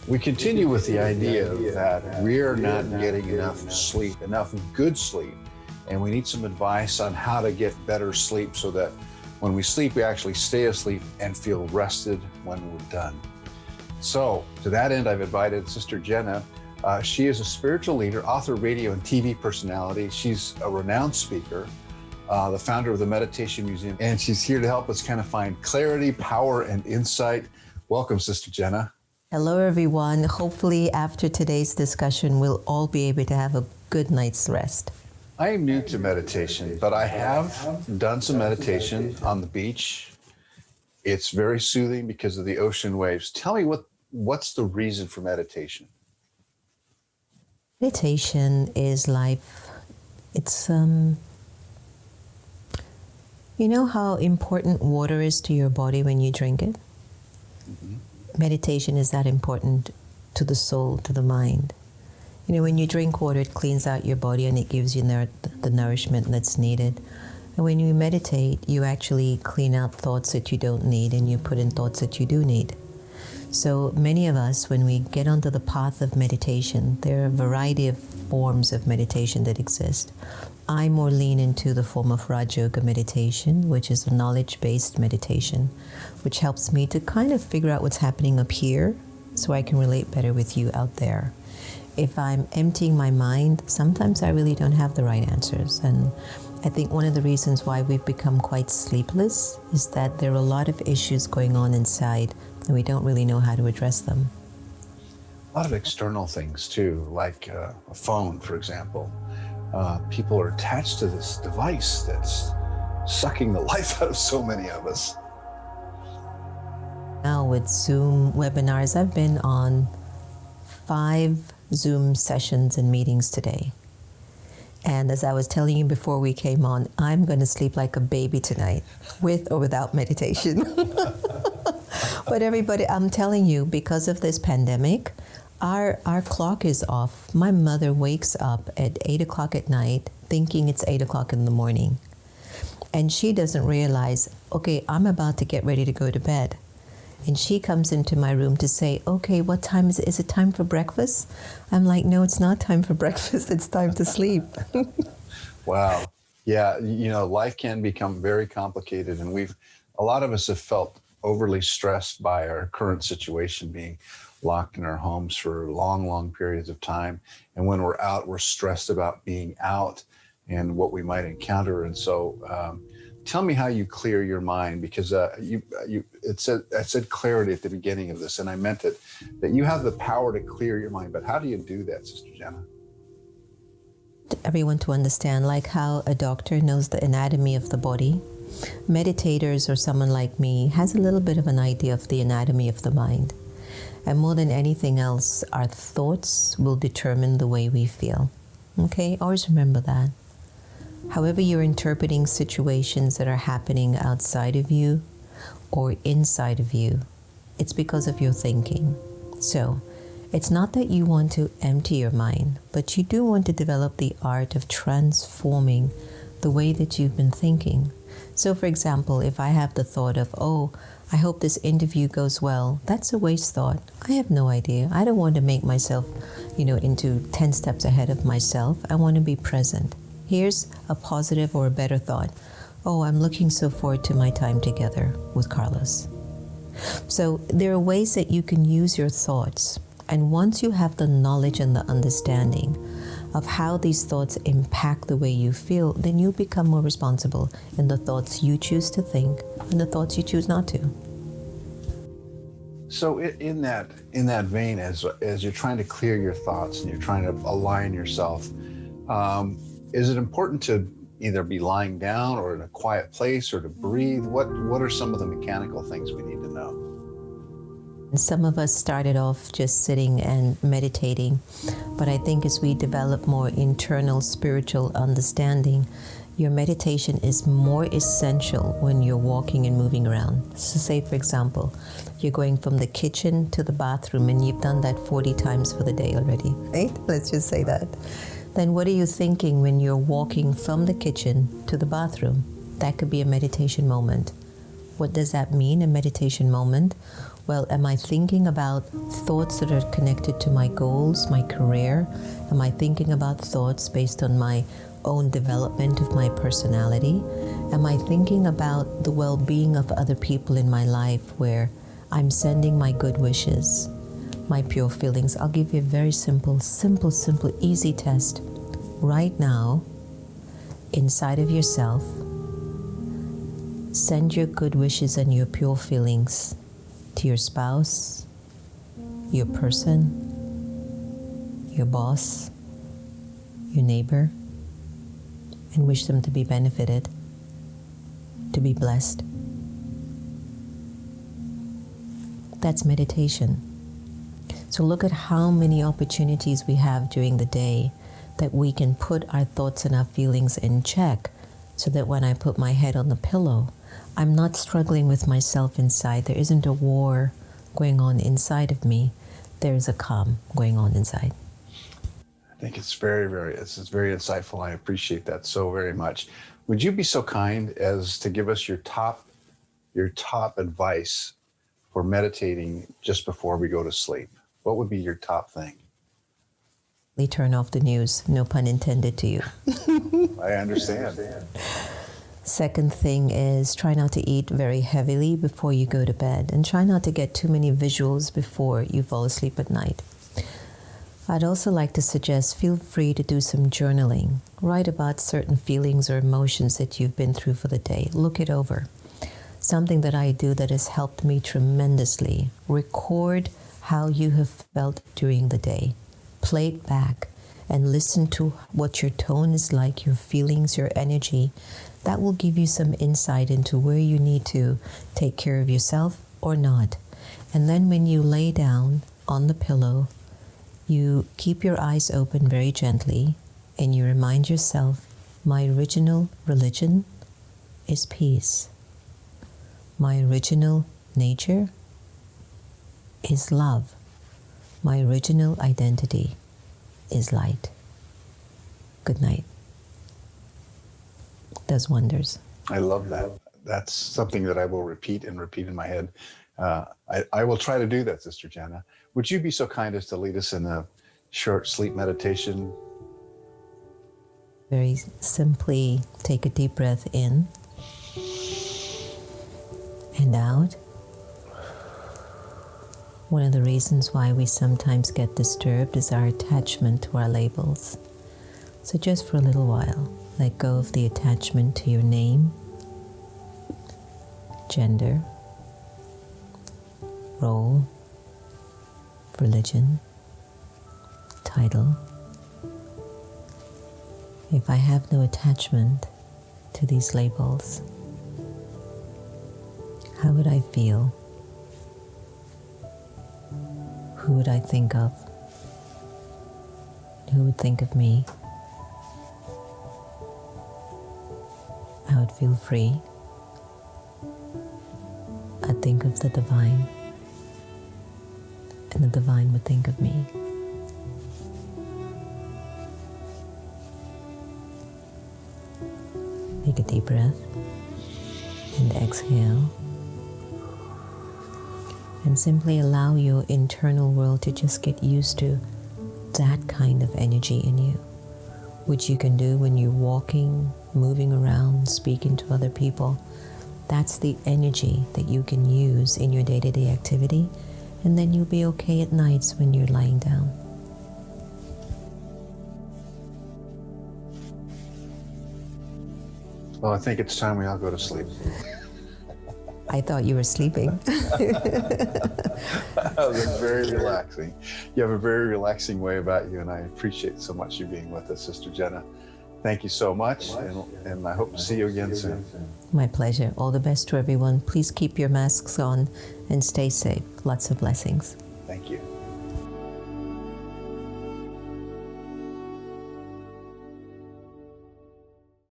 We continue with the idea that we're not getting enough sleep, enough good sleep, and we need some advice on how to get better sleep so that when we sleep, we actually stay asleep and feel rested when we're done. So to that end, I've invited Sister Jenna. She is a spiritual leader, author, radio, and TV personality. She's a renowned speaker, the founder of the Meditation Museum, and she's here to help us kind of find clarity, power, and insight. Welcome, Sister Jenna. Hello, everyone. Hopefully, after today's discussion, we'll all be able to have a good night's rest. I am new to meditation, but I have done some meditation on the beach. It's very soothing because of the ocean waves. Tell me what's the reason for meditation? Meditation is life. It's, you know how important water is to your body when you drink it? Mm-hmm. Meditation is that important to the soul, to the mind. You know, when you drink water, it cleans out your body and it gives you the nourishment that's needed. And when you meditate, you actually clean out thoughts that you don't need and you put in thoughts that you do need. So many of us, when we get onto the path of meditation, there are a variety of forms of meditation that exist. I more lean into the form of Raja Yoga meditation, which is a knowledge-based meditation, which helps me to kind of figure out what's happening up here so I can relate better with you out there. If I'm emptying my mind, sometimes I really don't have the right answers. And I think one of the reasons why we've become quite sleepless is that there are a lot of issues going on inside and we don't really know how to address them. A lot of external things too, like a phone, for example. People are attached to this device that's sucking the life out of so many of us. Now with Zoom webinars, I've been on 5 Zoom sessions and meetings today. And as I was telling you before we came on, I'm going to sleep like a baby tonight, with or without meditation. But everybody, I'm telling you, because of this pandemic, our clock is off. My mother wakes up at 8 o'clock at night thinking it's 8 o'clock in the morning. And she doesn't realize, okay, I'm about to get ready to go to bed. And she comes into my room to say, okay, what time is it? Is it time for breakfast? I'm like, no, it's not time for breakfast. It's time to sleep. Wow. Yeah, you know, life can become very complicated. And a lot of us have felt overly stressed by our current situation, being locked in our homes for long, long periods of time. And when we're out, we're stressed about being out and what we might encounter. And so tell me how you clear your mind, because it said clarity at the beginning of this, and I meant it, that you have the power to clear your mind. But how do you do that, Sister Jenna? Everyone to understand, like how a doctor knows the anatomy of the body, meditators or someone like me has a little bit of an idea of the anatomy of the mind. And more than anything else, our thoughts will determine the way we feel. Okay, always remember that. However you're interpreting situations that are happening outside of you or inside of you, it's because of your thinking. So it's not that you want to empty your mind, but you do want to develop the art of transforming the way that you've been thinking. So for example, if I have the thought of, oh, I hope this interview goes well, that's a waste thought. I have no idea. I don't want to make myself, into 10 steps ahead of myself. I want to be present. Here's a positive or a better thought. Oh, I'm looking so forward to my time together with Carlos. So there are ways that you can use your thoughts. And once you have the knowledge and the understanding of how these thoughts impact the way you feel, then you become more responsible in the thoughts you choose to think and the thoughts you choose not to. So in that vein, as you're trying to clear your thoughts and you're trying to align yourself, is it important to either be lying down or in a quiet place or to breathe? What are some of the mechanical things we need to know? Some of us started off just sitting and meditating, but I think as we develop more internal spiritual understanding, your meditation is more essential when you're walking and moving around. So say, for example, you're going from the kitchen to the bathroom and you've done that 40 times for the day already, right? Let's just say that. Then what are you thinking when you're walking from the kitchen to the bathroom? That could be a meditation moment. What does that mean, a meditation moment? Well, am I thinking about thoughts that are connected to my goals, my career? Am I thinking about thoughts based on my own development of my personality? Am I thinking about the well-being of other people in my life where I'm sending my good wishes, my pure feelings? I'll give you a very simple, easy test. Right now, inside of yourself, send your good wishes and your pure feelings to your spouse, your person, your boss, your neighbor, and wish them to be benefited, to be blessed. That's meditation. So look at how many opportunities we have during the day that we can put our thoughts and our feelings in check, so that when I put my head on the pillow, I'm not struggling with myself inside. There isn't a war going on inside of me. There's a calm going on inside. I think it's very insightful. I appreciate that so very much. Would you be so kind as to give us your top advice for meditating just before we go to sleep? What would be your top thing? Turn off the news. No pun intended to you. I understand. Second thing is try not to eat very heavily before you go to bed, and try not to get too many visuals before you fall asleep at night. I'd also like to suggest feel free to do some journaling. Write about certain feelings or emotions that you've been through for the day. Look it over. Something that I do that has helped me tremendously. Record how you have felt during the day. Play it back and listen to what your tone is like, your feelings, your energy. That will give you some insight into where you need to take care of yourself or not. And then when you lay down on the pillow, you keep your eyes open very gently and you remind yourself, my original religion is peace. My original nature is love. My original identity is light. Good night. Does wonders. I love that. That's something that I will repeat in my head. I will try to do that, Sister Jenna. Would you be so kind as to lead us in a short sleep meditation? Very simply, take a deep breath in and out. One of the reasons why we sometimes get disturbed is our attachment to our labels. So just for a little while, let go of the attachment to your name, gender, role, religion, title. If I have no attachment to these labels, how would I feel? Who would I think of? Who would think of me? I would feel free. I'd think of the divine, and the divine would think of me. Take a deep breath and exhale. And simply allow your internal world to just get used to that kind of energy in you, which you can do when you're walking, moving around, speaking to other people. That's the energy that you can use in your day-to-day activity, and then you'll be okay at nights when you're lying down. Well, I think it's time we all go to sleep. I thought you were sleeping. That's very relaxing. You have a very relaxing way about you, and I appreciate so much you being with us, Sister Jenna. Thank you so much, and I hope to see you again soon. My pleasure. All the best to everyone. Please keep your masks on and stay safe. Lots of blessings. Thank you.